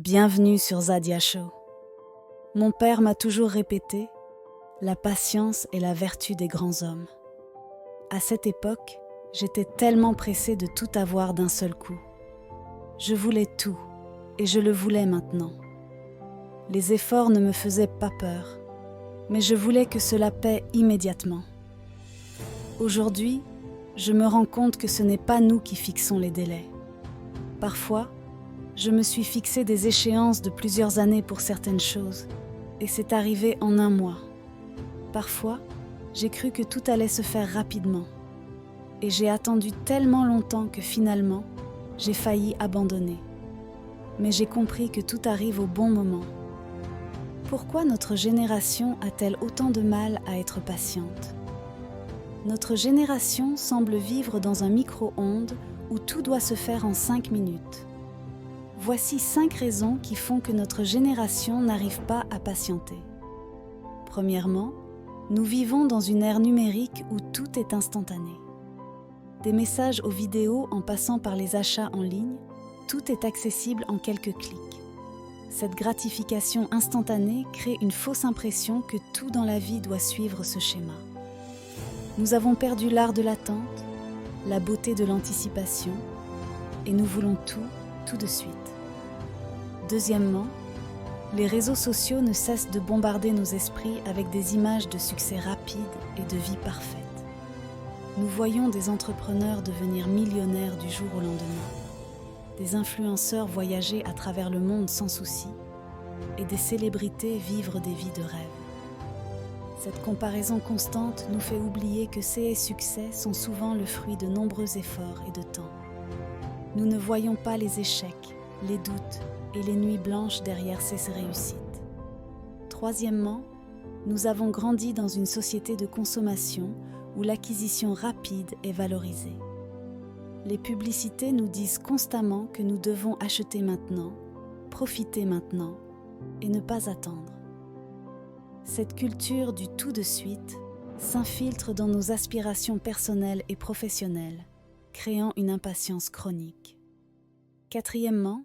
Bienvenue sur Zadia Show. Mon père m'a toujours répété « La patience est la vertu des grands hommes ». À cette époque, j'étais tellement pressée de tout avoir d'un seul coup. Je voulais tout, et je le voulais maintenant. Les efforts ne me faisaient pas peur, mais je voulais que cela paie immédiatement. Aujourd'hui, je me rends compte que ce n'est pas nous qui fixons les délais. Parfois, je me suis fixé des échéances de plusieurs années pour certaines choses, et c'est arrivé en un mois. Parfois, j'ai cru que tout allait se faire rapidement, et j'ai attendu tellement longtemps que finalement, j'ai failli abandonner. Mais j'ai compris que tout arrive au bon moment. Pourquoi notre génération a-t-elle autant de mal à être patiente ? Notre génération semble vivre dans un micro-ondes où tout doit se faire en 5 minutes. Voici 5 raisons qui font que notre génération n'arrive pas à patienter. Premièrement, nous vivons dans une ère numérique où tout est instantané. Des messages aux vidéos en passant par les achats en ligne, tout est accessible en quelques clics. Cette gratification instantanée crée une fausse impression que tout dans la vie doit suivre ce schéma. Nous avons perdu l'art de l'attente, la beauté de l'anticipation, et nous voulons tout de suite. Deuxièmement, les réseaux sociaux ne cessent de bombarder nos esprits avec des images de succès rapides et de vie parfaite. Nous voyons des entrepreneurs devenir millionnaires du jour au lendemain, des influenceurs voyager à travers le monde sans souci, et des célébrités vivre des vies de rêve. Cette comparaison constante nous fait oublier que ces succès sont souvent le fruit de nombreux efforts et de temps. Nous ne voyons pas les échecs, les doutes et les nuits blanches derrière ces réussites. Troisièmement, nous avons grandi dans une société de consommation où l'acquisition rapide est valorisée. Les publicités nous disent constamment que nous devons acheter maintenant, profiter maintenant et ne pas attendre. Cette culture du tout de suite s'infiltre dans nos aspirations personnelles et professionnelles, créant une impatience chronique. Quatrièmement,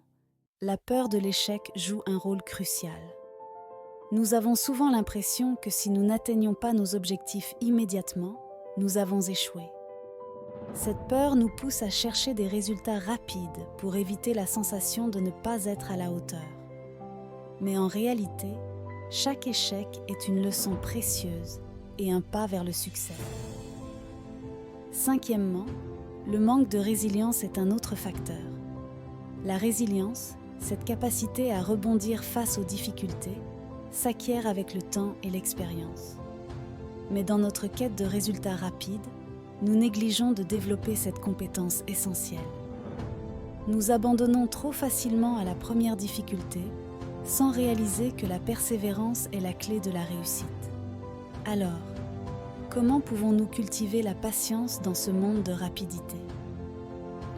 la peur de l'échec joue un rôle crucial. Nous avons souvent l'impression que si nous n'atteignons pas nos objectifs immédiatement, nous avons échoué. Cette peur nous pousse à chercher des résultats rapides pour éviter la sensation de ne pas être à la hauteur. Mais en réalité, chaque échec est une leçon précieuse et un pas vers le succès. Cinquièmement, le manque de résilience est un autre facteur. La résilience, cette capacité à rebondir face aux difficultés, s'acquiert avec le temps et l'expérience. Mais dans notre quête de résultats rapides, nous négligeons de développer cette compétence essentielle. Nous abandonnons trop facilement à la première difficulté, sans réaliser que la persévérance est la clé de la réussite. Alors, comment pouvons-nous cultiver la patience dans ce monde de rapidité ?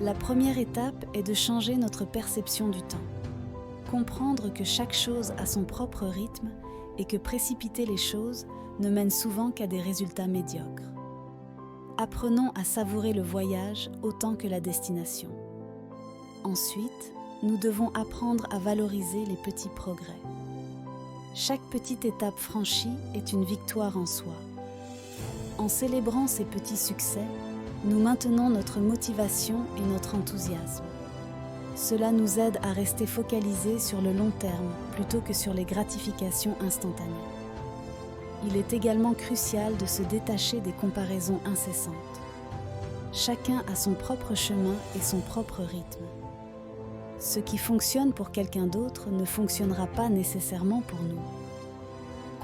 La première étape est de changer notre perception du temps. Comprendre que chaque chose a son propre rythme et que précipiter les choses ne mène souvent qu'à des résultats médiocres. Apprenons à savourer le voyage autant que la destination. Ensuite, nous devons apprendre à valoriser les petits progrès. Chaque petite étape franchie est une victoire en soi. En célébrant ces petits succès, nous maintenons notre motivation et notre enthousiasme. Cela nous aide à rester focalisés sur le long terme plutôt que sur les gratifications instantanées. Il est également crucial de se détacher des comparaisons incessantes. Chacun a son propre chemin et son propre rythme. Ce qui fonctionne pour quelqu'un d'autre ne fonctionnera pas nécessairement pour nous.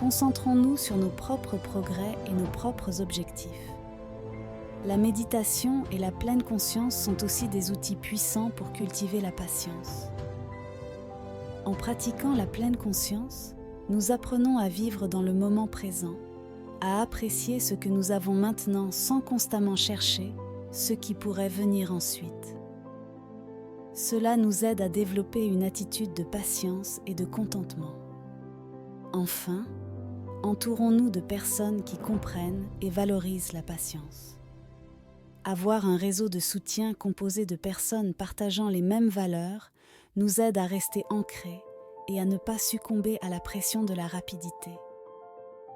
Concentrons-nous sur nos propres progrès et nos propres objectifs. La méditation et la pleine conscience sont aussi des outils puissants pour cultiver la patience. En pratiquant la pleine conscience, nous apprenons à vivre dans le moment présent, à apprécier ce que nous avons maintenant sans constamment chercher ce qui pourrait venir ensuite. Cela nous aide à développer une attitude de patience et de contentement. Enfin, entourons-nous de personnes qui comprennent et valorisent la patience. Avoir un réseau de soutien composé de personnes partageant les mêmes valeurs nous aide à rester ancrés et à ne pas succomber à la pression de la rapidité.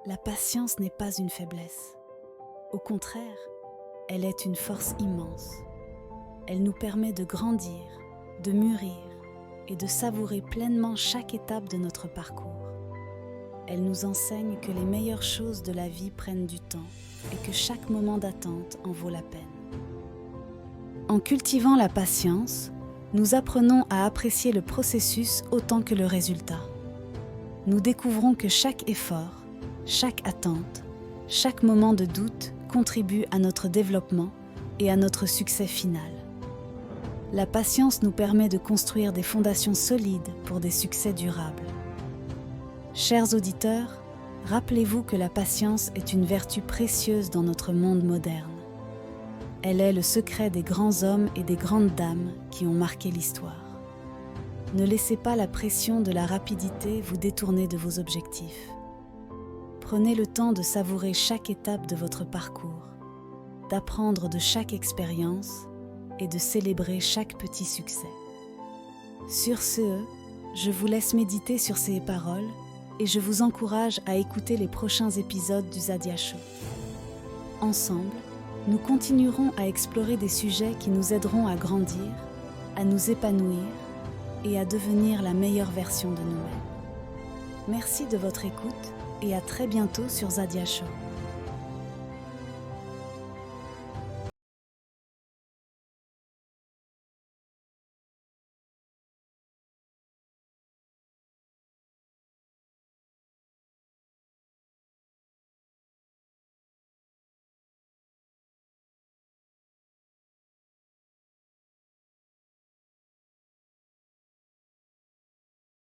La patience n'est pas une faiblesse. Au contraire, elle est une force immense. Elle nous permet de grandir, de mûrir et de savourer pleinement chaque étape de notre parcours. Elle nous enseigne que les meilleures choses de la vie prennent du temps et que chaque moment d'attente en vaut la peine. En cultivant la patience, nous apprenons à apprécier le processus autant que le résultat. Nous découvrons que chaque effort, chaque attente, chaque moment de doute contribue à notre développement et à notre succès final. La patience nous permet de construire des fondations solides pour des succès durables. Chers auditeurs, rappelez-vous que la patience est une vertu précieuse dans notre monde moderne. Elle est le secret des grands hommes et des grandes dames qui ont marqué l'histoire. Ne laissez pas la pression de la rapidité vous détourner de vos objectifs. Prenez le temps de savourer chaque étape de votre parcours, d'apprendre de chaque expérience et de célébrer chaque petit succès. Sur ce, je vous laisse méditer sur ces paroles et je vous encourage à écouter les prochains épisodes du Zadia Show. Ensemble, nous continuerons à explorer des sujets qui nous aideront à grandir, à nous épanouir et à devenir la meilleure version de nous-mêmes. Merci de votre écoute et à très bientôt sur Zadia Show.